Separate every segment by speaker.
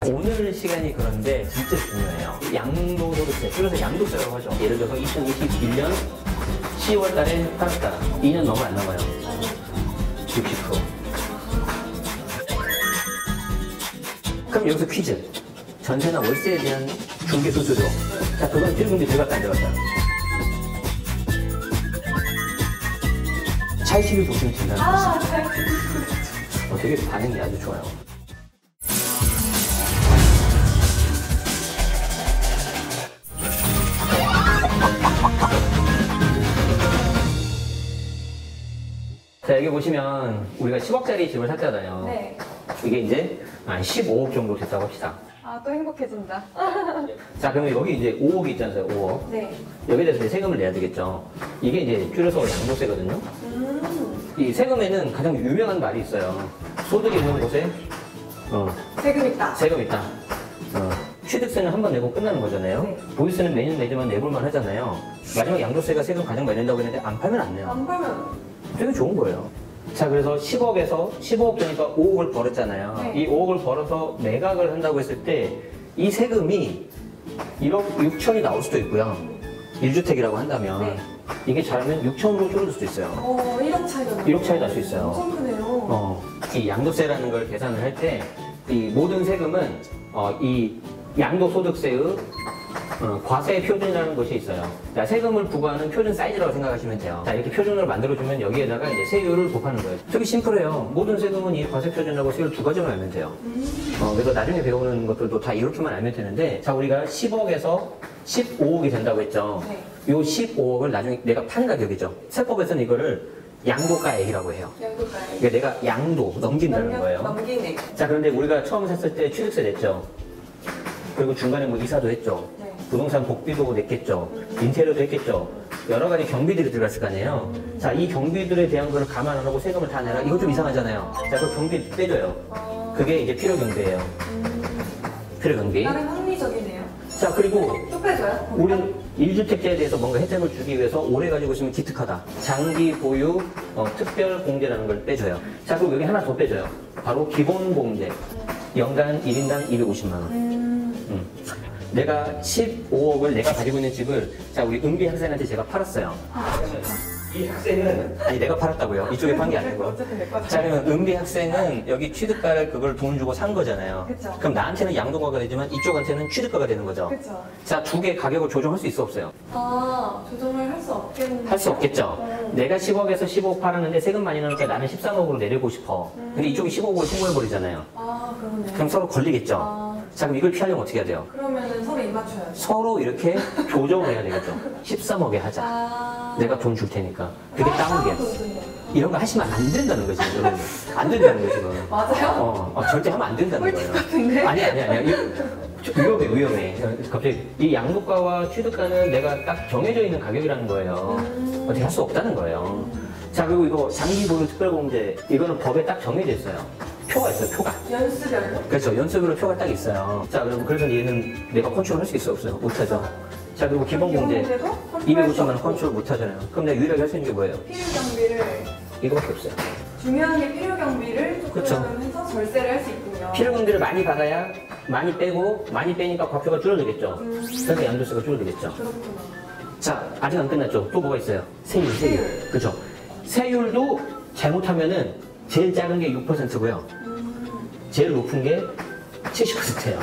Speaker 1: 오늘 시간이 그런데 진짜 중요해요. 양도소득세, 줄여서 양도세라고 하죠. 예를 들어서 2021년 10월 달에 팔았다. 2년 넘어 안 넘어요? 60%. 그럼 여기서 퀴즈. 전세나 월세에 대한 중개 수수료. 자, 그건 필요금리 들어갔다 안 들어갔다? 차이시를 보시면 된다는 거죠. 되게 반응이 아주 좋아요. 자, 여기 보시면 우리가 10억짜리 집을 샀잖아요.
Speaker 2: 네.
Speaker 1: 이게 이제 한 15억 정도 됐다고 합시다.
Speaker 2: 아, 또 행복해진다.
Speaker 1: 자, 그러면 여기 이제 5억이 있잖아요, 5억.
Speaker 2: 네.
Speaker 1: 여기에 대해서 이제 세금을 내야 되겠죠. 이게 이제 줄여서 양도세거든요. 이 세금에는 가장 유명한 말이 있어요. 소득이 있는 곳에
Speaker 2: 세금 있다.
Speaker 1: 세금 있다. 취득세는 한 번 내고 끝나는 거잖아요.
Speaker 2: 네.
Speaker 1: 보유세는 매년 내지만 내볼만 하잖아요. 마지막 양도세가 세금 가장 많이 낸다고 했는데 안 팔면 안 내요.
Speaker 2: 안 팔면.
Speaker 1: 되게 좋은 거예요. 자, 그래서 10억에서 15억 되니까 5억을 벌었잖아요.
Speaker 2: 네.
Speaker 1: 이 5억을 벌어서 매각을 한다고 했을 때 이 세금이 1억 6천이 나올 수도 있고요. 1주택이라고 한다면
Speaker 2: 네.
Speaker 1: 이게 잘하면 6천으로 줄어들 수도 있어요.
Speaker 2: 1억 차이가 나요.
Speaker 1: 1억 차이 날 수 있어요.
Speaker 2: 엄청 크네요.
Speaker 1: 이 양도세라는 걸 계산을 할 때 이 모든 세금은 이 양도소득세의 과세 표준이라는 것이 있어요. 자, 세금을 부과하는 표준 사이즈라고 생각하시면 돼요. 자, 이렇게 표준을 만들어주면 여기에다가 이제 세율을 곱하는 거예요. 되게 심플해요. 모든 세금은 이 과세 표준하고 세율 두 가지만 알면 돼요. 그래서 나중에 배우는 것들도 다 이렇게만 알면 되는데, 자, 우리가 10억에서 15억이 된다고 했죠.
Speaker 2: 네.
Speaker 1: 요 15억을 나중에 내가 파는 가격이죠. 세법에서는 이거를 양도가액이라고 해요.
Speaker 2: 양도가액.
Speaker 1: 그러니까 내가 양도, 넘긴다는 거예요.
Speaker 2: 넘기네.
Speaker 1: 자, 그런데 우리가 처음 샀을 때 취득세 냈죠. 그리고 중간에 뭐 이사도 했죠.
Speaker 2: 네.
Speaker 1: 부동산 복비도 냈겠죠. 인테리어도 했겠죠. 여러 가지 경비들이 들어갔을 거 아니에요. 자, 이 경비들에 대한 거를 감안 안 하고 세금을 다 내라. 이거 좀 이상하잖아요. 자, 그 경비 빼줘요. 그게 이제 필요경비예요. 필요경비.
Speaker 2: 나름 합리적이네요.
Speaker 1: 자, 그리고
Speaker 2: 또 빼줘요?
Speaker 1: 우리는 1주택자에 대해서 뭔가 혜택을 주기 위해서 오래 가지고 있으면 기특하다. 장기 보유 특별 공제라는 걸 빼줘요. 자, 그리고 여기 하나 더 빼줘요. 바로 기본 공제. 연간 1인당 250만 원. 내가 15억을 내가 가지고 있는 집을, 자, 우리 은비 학생한테 제가 팔았어요. 이 학생은, 아니, 내가 팔았다고요. 이쪽에 판 게 아니고.
Speaker 2: 어쨌든 내 거죠.
Speaker 1: 자, 그러면 은비 학생은 여기 취득가를 그걸 돈 주고 산 거잖아요.
Speaker 2: 그쵸.
Speaker 1: 그럼 나한테는 양도가가 되지만 이쪽한테는 취득가가 되는 거죠.
Speaker 2: 그쵸.
Speaker 1: 자, 두 개 가격을 조정할 수 있어, 없어요?
Speaker 2: 조정을 할 수 없겠는데.
Speaker 1: 할 수 없겠죠. 내가 10억에서 15억 팔았는데 세금 많이 나니까 나는 13억으로 내리고 싶어. 근데 이쪽이 15억으로 신고해버리잖아요.
Speaker 2: 그러네.
Speaker 1: 그럼 서로 걸리겠죠. 자, 그럼 이걸 피하려면 어떻게 해야 돼요?
Speaker 2: 그러면은 서로 입 맞춰야죠.
Speaker 1: 서로 이렇게 조정을 해야 되겠죠. 13억에 하자. 내가 돈 줄 테니까. 그게 다운이야. 이런 거 하시면 안 된다는 거지, 여러분. 안 된다는 거지, 지금.
Speaker 2: 맞아요?
Speaker 1: 절대 하면 안 된다는
Speaker 2: 꿀팁
Speaker 1: 거예요.
Speaker 2: 같은데?
Speaker 1: 아니. 위험해. 갑자기 이 양도가와 취득가는 내가 딱 정해져 있는 가격이라는 거예요. 어떻게 할 수 없다는 거예요. 자, 그리고 이거 장기 보유 특별공제, 이거는 법에 딱 정해져 있어요. 표가 있어요, 표가.
Speaker 2: 연수별로?
Speaker 1: 그렇죠. 연수별로 표가 딱 있어요. 자, 그래서 얘는 내가 컨트롤 할 수 있어, 없어요? 못하죠. 자, 그리고 기본공제. 250만 원 컨트롤 못하잖아요. 그럼 내가 유일하게 할 수 있는 게 뭐예요?
Speaker 2: 필요 경비를
Speaker 1: 이거밖에 없어요.
Speaker 2: 중요한 게 필요 경비를 조금
Speaker 1: 그쵸.
Speaker 2: 해서 절세를 할 수 있군요.
Speaker 1: 필요금들을 많이 받아야 많이 빼고 많이 빼니까 과표가 줄어들겠죠. 그래서 양도세가 줄어들겠죠.
Speaker 2: 그렇구나.
Speaker 1: 자, 아직 안 끝났죠. 또 뭐가 있어요? 세율. 그죠? 세율도 잘못하면은 제일 작은 게 6%고요. 제일 높은 게 70%예요.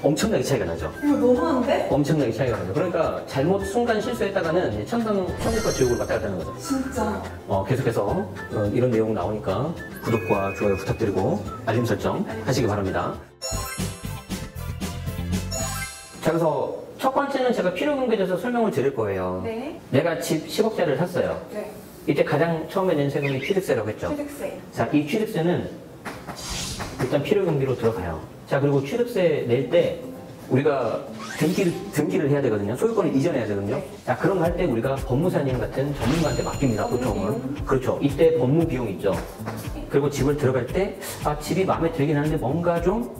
Speaker 1: 엄청나게 차이가 나죠.
Speaker 2: 이거 너무한데?
Speaker 1: 엄청나게 차이가 나죠. 그러니까 잘못 순간 실수했다가는 이제 천국과 지옥을 왔다 갔다 하는 거죠.
Speaker 2: 진짜.
Speaker 1: 계속해서 이런 내용 나오니까 구독과 좋아요 부탁드리고 알림 설정 하시기 바랍니다. 자, 그래서 첫 번째는 제가 필요금에 대해서 설명을 드릴 거예요.
Speaker 2: 네.
Speaker 1: 내가 집 10억짜리를 샀어요.
Speaker 2: 네.
Speaker 1: 이때 가장 처음에 낸 세금이 취득세라고 했죠.
Speaker 2: 취득세.
Speaker 1: 자, 이 취득세는 일단 필요경비로 들어가요. 자, 그리고 취득세 낼 때 우리가 등기를 해야 되거든요. 소유권을 이전해야 되거든요. 자, 그런 거 할 때 우리가 법무사님 같은 전문가한테 맡깁니다, 보통은. 그렇죠. 이때 법무 비용 있죠. 그리고 집을 들어갈 때, 집이 마음에 들긴 하는데 뭔가 좀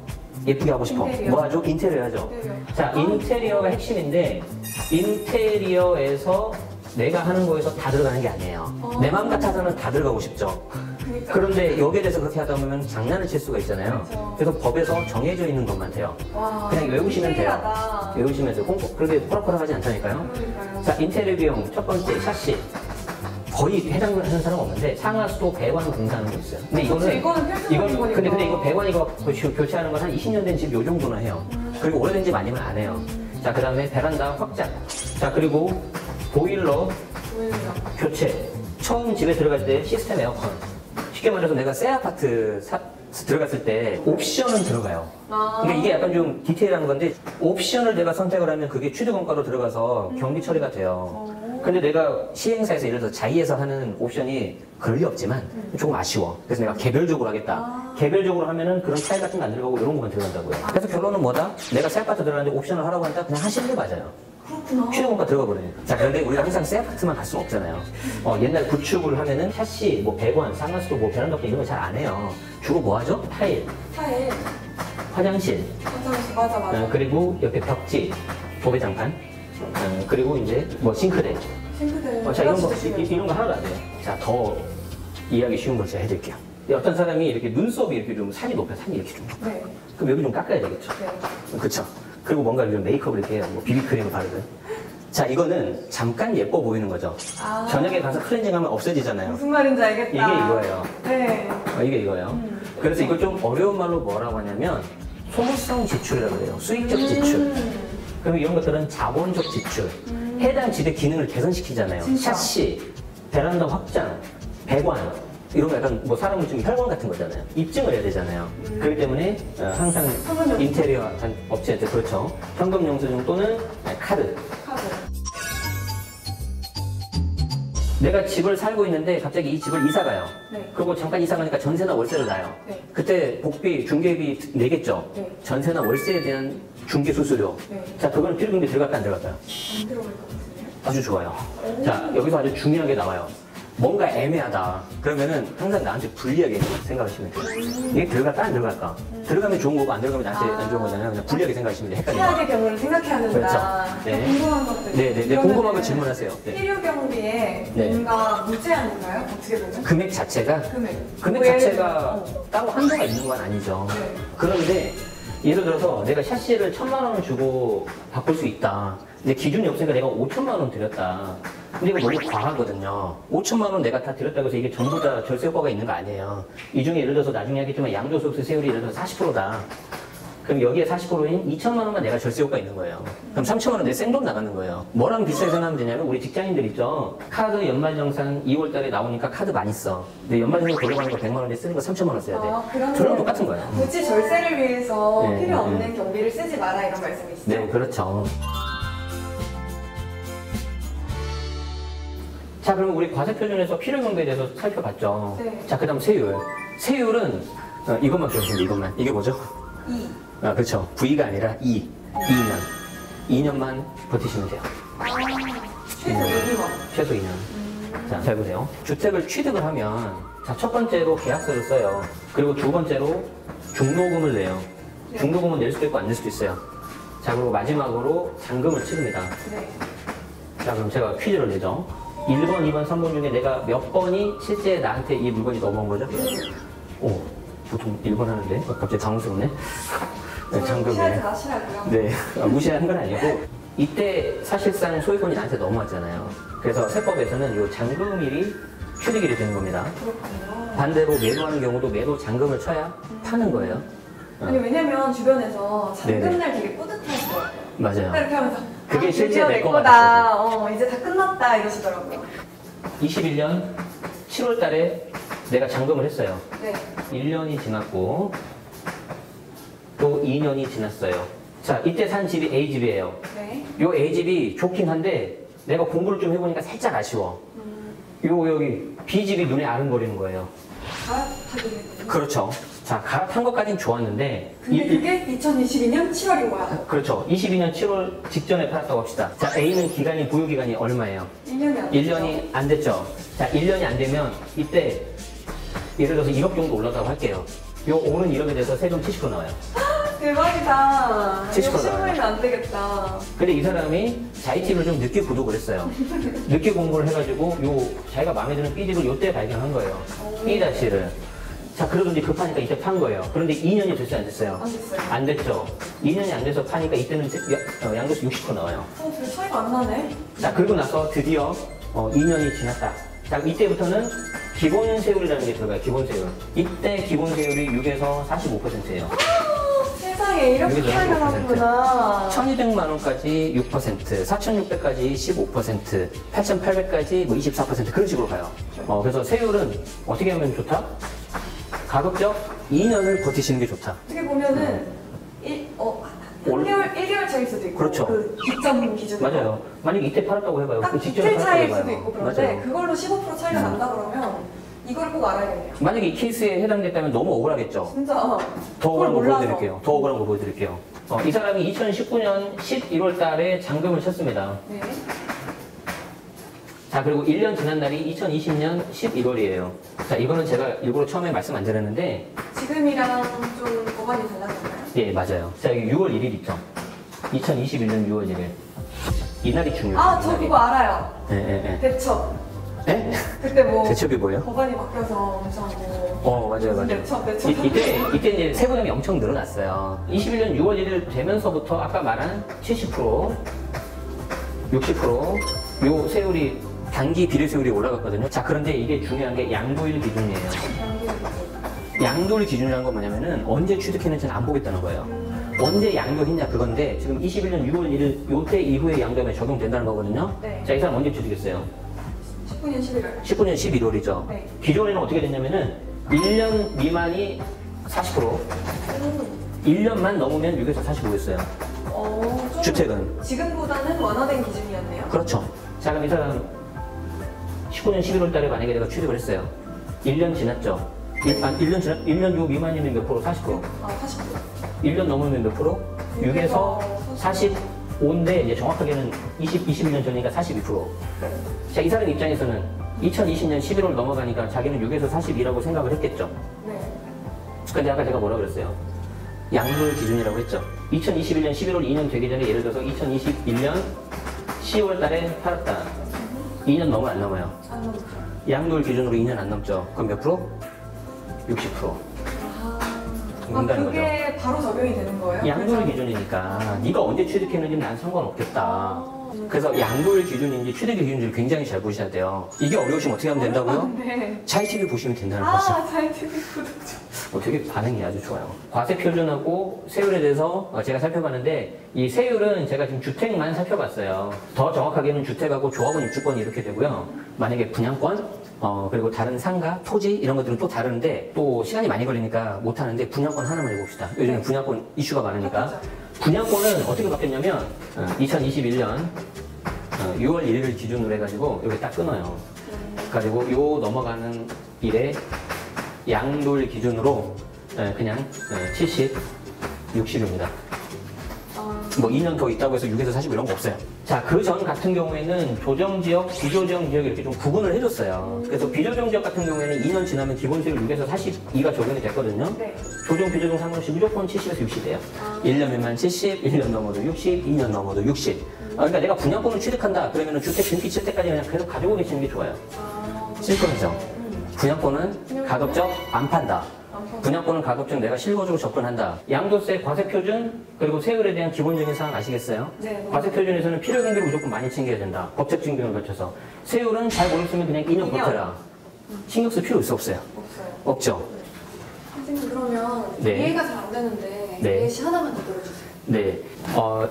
Speaker 1: 예쁘게 하고 싶어.
Speaker 2: 인테리어.
Speaker 1: 뭐 하죠? 인테리어 하죠.
Speaker 2: 인테리어.
Speaker 1: 자, 인테리어가 핵심인데, 인테리어에서 내가 하는 거에서 다 들어가는 게 아니에요. 내 마음 같아서는 다 들어가고 싶죠.
Speaker 2: 그러니까.
Speaker 1: 그런데 여기에 대해서 그렇게 하다 보면 장난을 칠 수가 있잖아요.
Speaker 2: 그렇죠.
Speaker 1: 그래서 법에서 정해져 있는 것만 돼요.
Speaker 2: 와,
Speaker 1: 그냥 외우시면 돼요.
Speaker 2: 디테일하다.
Speaker 1: 외우시면 돼요. 그렇게 호락호락하지 않다니까요.
Speaker 2: 그러니까요.
Speaker 1: 자, 인테리어 비용 첫 번째 샤시. 거의 해당하는 사람 없는데 상하수도 배관 공사하는 거 있어요. 근데
Speaker 2: 그렇죠. 이거는 필수적인 거니까.
Speaker 1: 근데 이거 배관 이거 교체하는 건 한 20년 된 집 요 정도나 해요. 그리고 오래된 집 아니면 안 해요. 자, 그다음에 베란다 확장. 자, 그리고 보일러
Speaker 2: 보이네요.
Speaker 1: 교체. 처음 집에 들어갈 때 시스템 에어컨. 쉽게 말해서 내가 새 아파트 들어갔을 때 옵션은 들어가요. 그러니까 이게 약간 좀 디테일한 건데 옵션을 내가 선택을 하면 그게 취득원가로 들어가서 경비 처리가 돼요. 근데 내가 시행사에서 예를 들어서 자이에서 하는 옵션이 그럴 리 없지만 조금 아쉬워. 그래서 내가 개별적으로 하겠다. 개별적으로 하면은 그런 차이 같은 거 안 들어가고 이런 것만 들어간다고요. 그래서 결론은 뭐다? 내가 새 아파트 들어가는데 옵션을 하라고 한다? 그냥 하시는 게 맞아요.
Speaker 2: 그렇구나.
Speaker 1: 취득원가 들어가 버리니까. 자, 그런데 우리가 항상 새 아파트만 갈 수는 없잖아요. 옛날 구축을 하면은 샤시, 뭐 배관, 상하수도, 뭐 베란다 이런 거 잘 안 해요. 주로 뭐 하죠? 타일,
Speaker 2: 타일.
Speaker 1: 화장실,
Speaker 2: 화장실. 맞아.
Speaker 1: 그리고 옆에 벽지, 도배장판, 그리고 이제 뭐 싱크대.
Speaker 2: 싱크대.
Speaker 1: 자, 이런 거 하나도 안 돼요. 자, 더 이해하기 쉬운 걸 제가 해드릴게요. 어떤 사람이 이렇게 눈썹이 이렇게 좀 산이 높아요. 산이 이렇게 좀.
Speaker 2: 네.
Speaker 1: 그럼 여기 좀 깎아야 되겠죠.
Speaker 2: 네.
Speaker 1: 그쵸. 그리고 뭔가 좀 메이크업을 이렇게 해요. 뭐 비비크림을 바르든. 자, 이거는 잠깐 예뻐 보이는 거죠.
Speaker 2: 아.
Speaker 1: 저녁에 가서 클렌징 하면 없어지잖아요.
Speaker 2: 무슨 말인지 알겠다.
Speaker 1: 이게 이거예요.
Speaker 2: 네.
Speaker 1: 이게 이거예요. 그래서 이걸 좀 어려운 말로 뭐라고 하냐면 소모성 지출이라고 해요. 수익적 지출. 그럼 이런 것들은 자본적 지출. 해당 집의 기능을 개선시키잖아요.
Speaker 2: 진짜.
Speaker 1: 샤시, 베란다 확장, 배관. 이런 거 약간 뭐 사람은 좀 혈관 같은 거잖아요. 입증을 해야 되잖아요. 그렇기 때문에 항상
Speaker 2: 현금
Speaker 1: 인테리어 업체한테 그렇죠. 현금 영수증 또는 카드.
Speaker 2: 카드.
Speaker 1: 내가 집을 살고 있는데 갑자기 이 집을 이사 가요.
Speaker 2: 네.
Speaker 1: 그리고 잠깐 이사 가니까 전세나 월세를 나요.
Speaker 2: 네.
Speaker 1: 그때 복비, 중개비 내겠죠.
Speaker 2: 네.
Speaker 1: 전세나 월세에 대한 중개 수수료.
Speaker 2: 네.
Speaker 1: 자, 그거는 필요금리 들어갈까 안 들어갈까요?
Speaker 2: 안 들어갈 것 같은데요?
Speaker 1: 아주 좋아요. 자, 여기서 아주 중요한 게 나와요. 뭔가 애매하다. 그러면은 항상 나한테 불리하게 생각하시면 돼요. 이게 들어갈까 안 들어갈까? 들어가면 좋은 거고 안 들어가면 나한테 안 좋은 거잖아요. 그냥 불리하게 생각하시면 돼요. 헷갈리면.
Speaker 2: 최악의 경우를 생각해야 된다.
Speaker 1: 그렇죠. 네.
Speaker 2: 궁금한 것들.
Speaker 1: 네, 궁금한 거 질문하세요. 네.
Speaker 2: 필요 경비에
Speaker 1: 네.
Speaker 2: 뭔가 무제한인가요? 어떻게 보면?
Speaker 1: 금액 자체가
Speaker 2: 금액
Speaker 1: 자체가
Speaker 2: 들어서,
Speaker 1: 따로 한도가 있는 건 아니죠.
Speaker 2: 네.
Speaker 1: 그런데 예를 들어서 내가 샤시를 1,000만 원을 주고 바꿀 수 있다. 근데 기준이 없으니까 내가 5천만 원 드렸다. 근데 이거 너무 과하거든요. 5천만 원 내가 다 드렸다고 해서 이게 전부 다 절세 효과가 있는 거 아니에요. 이 중에 예를 들어서 나중에 하겠지만 양도소득세 세율이 예를 들어서 40%다. 그럼 여기에 40%인 2천만 원만 내가 절세 효과 있는 거예요. 그럼 3천만 원 내 생돈 나가는 거예요. 뭐랑 비슷하게 생각하면 되냐면 우리 직장인들 있죠. 카드 연말정산 2월 달에 나오니까 카드 많이 써. 근데 연말정산 돌려가는 거 100만 원에 쓰는 거 3천만 원 써야 돼. 저랑 똑같은 거예요.
Speaker 2: 굳이 절세를 위해서
Speaker 1: 네,
Speaker 2: 필요
Speaker 1: 네.
Speaker 2: 없는 경비를 쓰지 마라 이런 말씀이시죠?
Speaker 1: 네, 그렇죠. 자, 그럼 우리 과세표준에서 필요경비에 대해서 살펴봤죠.
Speaker 2: 네.
Speaker 1: 자, 그 다음 세율. 세율은 이것만 기억하시면 이것만. 이게 뭐죠?
Speaker 2: 2.
Speaker 1: 그렇죠. V가 아니라 2. 2년. 2년만 버티시면 돼요.
Speaker 2: 최소 2년.
Speaker 1: 최소 2년. 자, 잘 보세요. 주택을 취득을 하면, 자, 첫 번째로 계약서를 써요. 그리고 두 번째로 중도금을 내요.
Speaker 2: 네.
Speaker 1: 중도금은 낼 수도 있고 안 낼 수도 있어요. 자, 그리고 마지막으로 잔금을 치릅니다.
Speaker 2: 네.
Speaker 1: 자, 그럼 제가 퀴즈를 내죠. 1번, 2번, 3번 중에 내가 몇 번이 실제 나한테 이 물건이 넘어온 거죠? 오, 보통 1번 하는데 갑자기 당황스럽네. 네,
Speaker 2: 무시하지
Speaker 1: 잔금에.
Speaker 2: 마시라고요.
Speaker 1: 네, 무시하는 건 아니고 이때 사실상 소유권이 나한테 넘어왔잖아요. 그래서 세법에서는 이 잔금일이 취득일이 되는 겁니다.
Speaker 2: 그렇군요.
Speaker 1: 반대로 매도하는 경우도 매도 잔금을 쳐야 파는 거예요.
Speaker 2: 아니 왜냐면 주변에서
Speaker 1: 네네.
Speaker 2: 잔금날 되게 뿌듯하실 것 같아요.
Speaker 1: 맞아요.
Speaker 2: 이렇게 하면서
Speaker 1: 그게 실제
Speaker 2: 드디어
Speaker 1: 내
Speaker 2: 내
Speaker 1: 거
Speaker 2: 거다. 이제 다 끝났다 이러시더라고요.
Speaker 1: 21년 7월 달에 내가 잔금을 했어요.
Speaker 2: 네.
Speaker 1: 1년이 지났고 또 2년이 지났어요. 자, 이때 산 집이 A집이에요.
Speaker 2: 네.
Speaker 1: 요 A집이 좋긴 한데 내가 공부를 좀 해보니까 살짝 아쉬워. 여기 B집이 눈에 아른거리는 거예요.
Speaker 2: 갈아타게 됐군요.
Speaker 1: 그렇죠. 자, 갈아탄 것까지는 좋았는데
Speaker 2: 근데 그게 2022년 7월인 거야.
Speaker 1: 그렇죠. 22년 7월 직전에 팔았다고 합시다. 자, A는 기간이 보유기간이 얼마예요?
Speaker 2: 1년이 안 됐죠.
Speaker 1: 1년이 안 됐죠. 자, 1년이 안 되면 이때 예를 들어서 1억 정도 올랐다고 할게요. 요 오른 1억에 대해서 세금 70% 나와요.
Speaker 2: 대박이다.
Speaker 1: 70%
Speaker 2: 이거
Speaker 1: 나와요.
Speaker 2: 신고하면 안 되겠다.
Speaker 1: 근데 이 사람이 자이팁을 좀 늦게 구독을 했어요. 늦게 공부를 해가지고 자기가 마음에 드는 삐집을 요때 발견한 거예요. 삐다시를. 자, 그러고 이제 급하니까 이때 판 거예요. 그런데 2년이 됐어요, 안 됐어요?
Speaker 2: 안 됐어요.
Speaker 1: 안 됐죠. 2년이 안 돼서 파니까 이때는 양도세 60% 나와요.
Speaker 2: 별 차이가 안 나네.
Speaker 1: 자, 그리고 나서 드디어 2년이 지났다. 자, 이때부터는 기본 세율이라는 게 들어가요, 기본 세율. 이때 기본 세율이 6에서 45%예요.
Speaker 2: 세상에 이렇게
Speaker 1: 여기서
Speaker 2: 차이가
Speaker 1: 15%.
Speaker 2: 나는구나.
Speaker 1: 1200만 원까지 6%, 4600까지 15%, 8800까지 뭐 24% 그런 식으로 가요. 그래서 세율은 어떻게 하면 좋다? 가급적 2년을 버티시는 게 좋다.
Speaker 2: 어떻게 보면은 1개월 차일 수도 있고
Speaker 1: 그렇죠.
Speaker 2: 그 기점 기준으로
Speaker 1: 맞아요. 만약에 이때 팔았다고 해봐요.
Speaker 2: 딱
Speaker 1: 그 직전에
Speaker 2: 이틀 차일
Speaker 1: 팔았다고
Speaker 2: 수도
Speaker 1: 해봐요.
Speaker 2: 있고 그런데
Speaker 1: 맞아요.
Speaker 2: 그걸로 15% 차이가 난다 그러면 이걸 꼭 알아야겠네요.
Speaker 1: 만약에 이 케이스에 해당됐다면 너무 억울하겠죠.
Speaker 2: 진짜
Speaker 1: 더 억울한 거
Speaker 2: 몰라서.
Speaker 1: 보여드릴게요. 더 억울한 거 보여드릴게요. 이 사람이 2019년 11월 달에 잔금을 쳤습니다.
Speaker 2: 네.
Speaker 1: 자, 그리고 1년 지난 날이 2020년 11월이에요. 자, 이거는 제가 일부러 처음에 말씀 안 드렸는데,
Speaker 2: 지금이랑 좀 법안이 달라졌나요?
Speaker 1: 예, 맞아요. 자, 여기 6월 1일 있죠. 2021년 6월 1일. 이날이 중요해요.
Speaker 2: 아, 저
Speaker 1: 이날이.
Speaker 2: 그거 알아요.
Speaker 1: 예.
Speaker 2: 대첩.
Speaker 1: 예?
Speaker 2: 그때 뭐
Speaker 1: 대첩이 뭐예요?
Speaker 2: 법안이 바뀌어서 엄청 뭐
Speaker 1: 맞아요.
Speaker 2: 대첩.
Speaker 1: 이때 이제 세금이 엄청 늘어났어요. 21년 6월 1일 되면서부터 아까 말한 70%, 60%, 요 세율이 단기 비례 세율이 올라갔거든요. 자, 그런데 이게 중요한 게 양도일 기준이에요. 양도일 기준이라는 건 뭐냐면은 언제 취득했는지는 안 보겠다는 거예요. 언제 양도했냐 그건데 지금 21년 6월 1일 요때 이후에 양도하면 적용된다는 거거든요.
Speaker 2: 네.
Speaker 1: 자, 이 사람 언제 취득했어요?
Speaker 2: 19년 11월.
Speaker 1: 19년 11월이죠.
Speaker 2: 네.
Speaker 1: 기존에는 어떻게 됐냐면은 1년 미만이 40%, 1년만 넘으면 6에서 45였어요.
Speaker 2: 좀
Speaker 1: 주택은.
Speaker 2: 지금보다는 완화된 기준이었네요.
Speaker 1: 그렇죠. 자, 그럼 이 사람 19년 11월 달에 만약에 내가 취득을 했어요. 1년 지났죠. 1년 요 미만이면 몇 프로? 40%.
Speaker 2: 아, 40%.
Speaker 1: 1년 넘으면 몇 프로? 6에서 45인데 이제 정확하게는 21년 전이니까 42%. 자, 이 사람 입장에서는 2020년 11월 넘어가니까 자기는 6에서 42라고 생각을 했겠죠.
Speaker 2: 네.
Speaker 1: 근데 아까 제가 뭐라 그랬어요? 양도일 기준이라고 했죠. 2021년 11월 2년 되기 전에 예를 들어서 2021년 10월 달에 팔았다. 2년 넘어요, 안 넘어요?
Speaker 2: 안 넘죠.
Speaker 1: 양도일 기준으로 2년 안 넘죠. 그럼 몇 프로? 60%. 넘는다는 거죠.
Speaker 2: 그게 바로 적용이 되는 거예요?
Speaker 1: 양도일
Speaker 2: 그래서-
Speaker 1: 기준이니까 네가 언제 취득했는지는 난 상관없겠다. 그래서 양도일 기준인지 취득일 기준인지를 굉장히 잘 보셔야 돼요. 이게 어려우시면 어떻게 하면 된다고요?
Speaker 2: 네.
Speaker 1: 차이티비 보시면 된다는 거죠.
Speaker 2: 잘 듣고 구독 좀.
Speaker 1: 되게 반응이 아주 좋아요. 과세 표준하고 세율에 대해서 제가 살펴봤는데 이 세율은 제가 지금 주택만 살펴봤어요. 더 정확하게는 주택하고 조합원 입주권이 이렇게 되고요. 만약에 분양권, 그리고 다른 상가, 토지 이런 것들은 또 다른데 또 시간이 많이 걸리니까 못하는데 분양권 하나만 해봅시다. 요즘에 분양권 이슈가 많으니까. 분양권은 어떻게 바뀌었냐면 2021년 6월 1일을 기준으로 해가지고 여기 딱 끊어요. 그리고 요 넘어가는 일에 양도일 기준으로 그냥 70, 60입니다. 뭐 2년 더 있다고 해서 6에서 40 이런 거 없어요. 자, 그 전 같은 경우에는 조정지역, 비조정 지역 이렇게 좀 구분을 해줬어요. 그래서 비조정 지역 같은 경우에는 2년 지나면 기본세율 6에서 42가 적용이 됐거든요.
Speaker 2: 네.
Speaker 1: 조정, 비조정 상관없이 무조건 70에서 60이에요. 1년 미만 70, 1년 넘어도 60, 2년 넘어도 60. 그러니까 내가 분양권을 취득한다 그러면 주택 등기 칠 때까지 그냥 계속 가지고 계시는 게 좋아요. 실거래죠. 분양권은 가급적 안 판다. 분양권은 가급적 내가 실거주로 접근한다. 양도세, 과세표준, 그리고 세율에 대한 기본적인 사항 아시겠어요?
Speaker 2: 네.
Speaker 1: 과세표준에서는 필요경비를 무조건 많이 챙겨야 된다. 법적 증빙을 거쳐서. 세율은 잘 모르겠으면 그냥 2년
Speaker 2: 2년.
Speaker 1: 버텨라. 신경 쓸 필요 있어 없어요?
Speaker 2: 없어요.
Speaker 1: 없죠?
Speaker 2: 선생님 그러면
Speaker 1: 네.
Speaker 2: 이해가 잘 안 되는데
Speaker 1: 네.
Speaker 2: 예시 하나만 더 들어주세요.
Speaker 1: 네.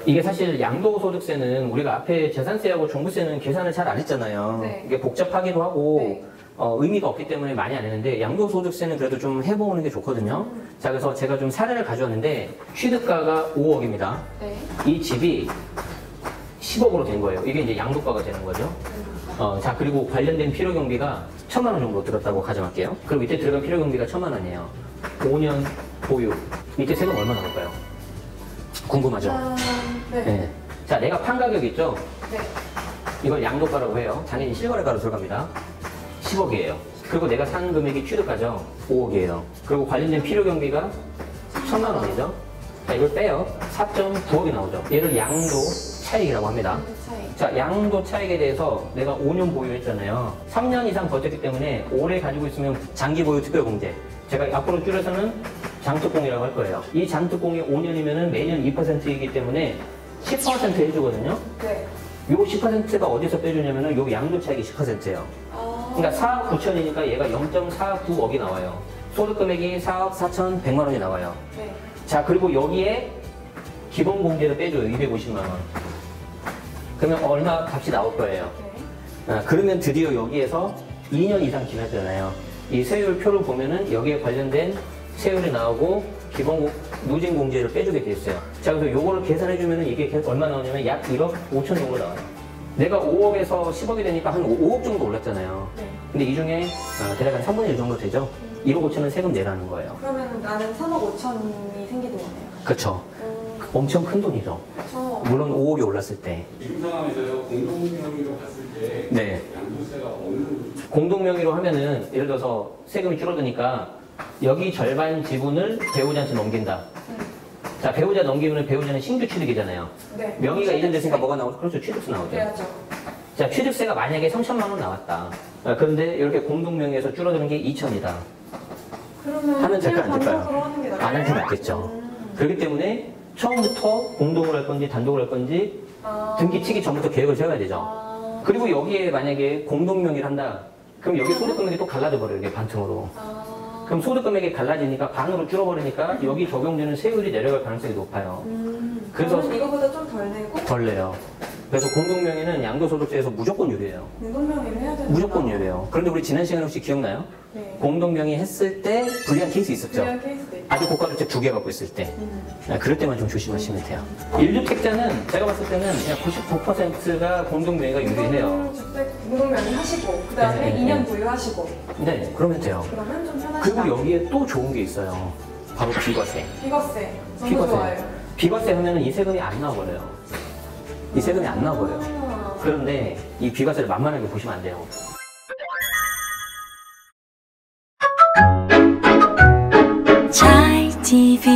Speaker 1: 이게 사실 양도소득세는 우리가 앞에 재산세하고 종부세는 계산을 잘 안 했잖아요.
Speaker 2: 네.
Speaker 1: 이게 복잡하기도 하고
Speaker 2: 네.
Speaker 1: 의미가 없기 때문에 많이 안 했는데 양도소득세는 그래도 좀 해보는 게 좋거든요. 자, 그래서 제가 좀 사례를 가져왔는데 취득가가 5억입니다.
Speaker 2: 네.
Speaker 1: 이 집이 10억으로 된 거예요. 이게 이제 양도가가 되는 거죠. 자, 그리고 관련된 필요경비가 1,000만 원 정도 들었다고 가정할게요. 그럼 이때 들어간 필요경비가 1,000만 원이에요. 5년 보유. 이때 세금 얼마 나올까요? 궁금하죠?
Speaker 2: 네.
Speaker 1: 네. 자, 내가 판 가격 있죠?
Speaker 2: 네.
Speaker 1: 이걸 양도가라고 해요. 당연히 실거래가로 들어갑니다. 10억이에요. 그리고 내가 산 금액이 취득가죠? 5억이에요. 그리고 관련된 필요경비가 1,000만 원이죠? 자, 이걸 빼요. 4.9억이 나오죠. 얘를 양도 차익이라고 합니다.
Speaker 2: 차이.
Speaker 1: 자, 양도 차익에 대해서 내가 5년 보유했잖아요. 3년 이상 버텼기 때문에 오래 가지고 있으면 장기 보유 특별공제. 제가 앞으로 줄여서는 장특공이라고 할 거예요. 이 장특공이 5년이면 매년 2%이기 때문에 10% 해주거든요.
Speaker 2: 네.
Speaker 1: 요 10%가 어디서 빼주냐면은 요 양도 차익이 10%예요. 그러니까 4억 9천이니까 얘가 0.49억이 나와요. 소득 금액이 4억 4천 100만 원이 나와요.
Speaker 2: 네.
Speaker 1: 자, 그리고 여기에 기본 공제를 빼줘요. 250만 원. 그러면 얼마 값이 나올 거예요.
Speaker 2: 네.
Speaker 1: 그러면 드디어 여기에서 2년 이상 지났잖아요. 이 세율 표를 보면은 여기에 관련된 세율이 나오고 기본 누진 공제를 빼주게 돼 있어요. 자, 그래서 요거를 계산해주면은 이게 얼마 나오냐면 약 1억 5천 정도 나와요. 내가 5억에서 10억이 되니까 한 5억 정도 올랐잖아요.
Speaker 2: 네.
Speaker 1: 근데 이 중에 대략 한 3분의 1 정도 되죠? 1억 5천은 세금 내라는 거예요.
Speaker 2: 그러면 나는 3억 5천이 생기는 거네요.
Speaker 1: 그쵸. 엄청 큰 돈이죠.
Speaker 2: 그쵸.
Speaker 1: 물론 5억이 올랐을 때.
Speaker 3: 지금 상황에서요, 공동명의로 봤을 때
Speaker 1: 네.
Speaker 3: 양도세가 어느 정도
Speaker 1: 공동명의로 하면은 예를 들어서 세금이 줄어드니까 여기 절반 지분을 배우자한테 넘긴다. 자, 배우자 넘기면 배우자는 신규 취득이잖아요.
Speaker 2: 네.
Speaker 1: 명의가 이전됐으니까 뭐가 나오죠? 그렇죠. 취득세 나오죠.
Speaker 2: 그래야죠.
Speaker 1: 자, 취득세가 만약에 3천만 원 나왔다. 그런데 이렇게 공동명의에서 줄어드는 게 2천이다.
Speaker 2: 그러면
Speaker 1: 하면 될까, 안 될까요?
Speaker 2: 단독으로 하는 게 낫겠죠?
Speaker 1: 안 할 게 낫겠죠. 그렇기 때문에 처음부터 공동으로 할 건지 단독으로 할 건지 등기 치기 전부터 계획을 세워야 되죠. 그리고 여기에 만약에 공동명의를 한다. 그럼 여기 소득금액이 또 갈라져 버려요. 이게 반틈으로. 그럼 소득금액이 갈라지니까 반으로 줄어버리니까 여기 적용되는 세율이 내려갈 가능성이 높아요. 그래서
Speaker 2: 그러면 이거보다 좀 덜 내고
Speaker 1: 덜 내요. 그래서 공동명의는 양도소득세에서 무조건 유리해요.
Speaker 2: 공동명의를 해야 되는
Speaker 1: 무조건 유리해요. 그런데 우리 지난 시간에 혹시 기억나요?
Speaker 2: 네.
Speaker 1: 공동명의 했을 때 불리한 케이스 있었죠?
Speaker 2: 불리한 케이스도 있고.
Speaker 1: 아주 고가주택 2개 갖고 있을 때. 그럴 때만 좀 조심하시면 돼요. 1주택자는 제가 봤을 때는 그냥 99%가 공동명의가 유리해요.
Speaker 2: 공동명의 하시고 그 다음에
Speaker 1: 네.
Speaker 2: 2년 보유하시고
Speaker 1: 네, 그러면 돼요.
Speaker 2: 그러면 좀 편하시다.
Speaker 1: 그리고 여기에 또 좋은 게 있어요. 바로 비과세.
Speaker 2: 비과세 너무
Speaker 1: 비과세.
Speaker 2: 좋아요.
Speaker 1: 비과세 하면은 이 세금이 안 나와버려요. 이 세금이 안 나와버려요. 그런데 이 비과세를 만만하게 보시면 안 돼요.
Speaker 4: Chai TV